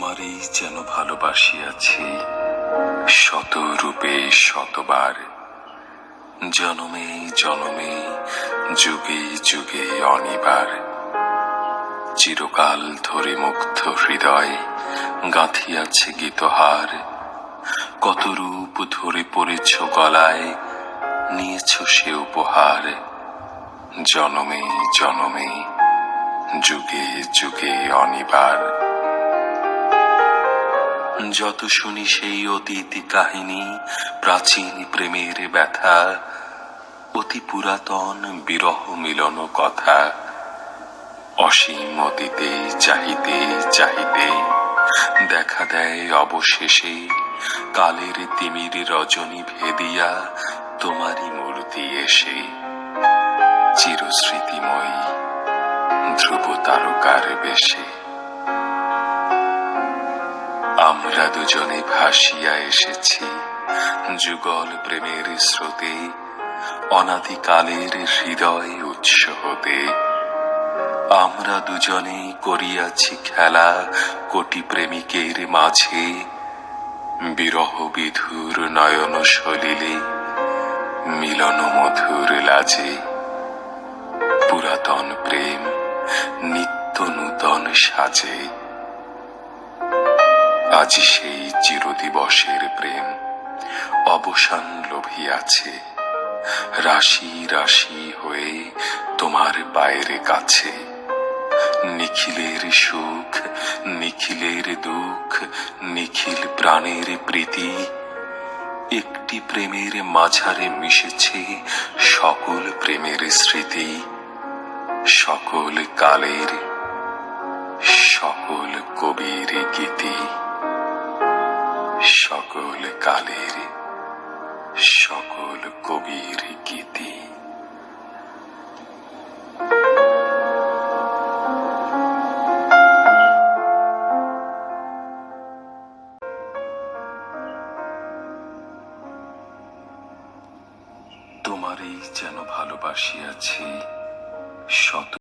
তোমারই যেন ভালোবাসিয়াছি শত রূপে শতবার, জনমে জনমে যুগে যুগে অনিবার। চিরকাল ধরে মুগ্ধ হৃদয় গাঁথিয়াছে গীতহার, কত রূপ ধরে পড়েছ গলায়, নিয়েছ সে উপহার। জনমে জনমে যুগে যুগে অনিবার। যত শুনি সেই অতীত কাহিনী, প্রাচীন প্রেমের ব্যথা, অতি পুরাতন বিরহ মিলন কথা। অসীম অতীতে চাহিতে চাহিতে দেখা দেয় অবশেষে কালের তিমির রজনী ভেদিয়া তোমারই মূর্তি এসে। চিরস্মৃতিময়ী ধ্রুব তারকার বেশে আমরা দুজনে ভাসিয়া এসেছি যুগল প্রেমের স্রোতে, অনাদিকালের হৃদয় উৎস হতে। আমরা দুজনে করিয়াছি খেলা কোটি প্রেমিকের মাঝে, বিরহ বিধুর নয়ন সলিলে মিলন মধুর লাজে। পুরাতন প্রেম নিত্য নূতন সাজে, আজি সেই চিরদিবসের প্রেম অবসান লোভিয়াছে। রাশি রাশি হয়ে তোমার পায়ের কাছে, নিখিলের সুখ নিখিলের দুঃখ নিখিল প্রাণের প্রীতি। একটি প্রেমের মাঝারে মিশেছে সকল প্রেমের স্মৃতি, সকল কালের সকল কবির গীতি। সকল কালের সকল কবির গীতি। তোমারই যেন ভালোবাসিয়াছি শত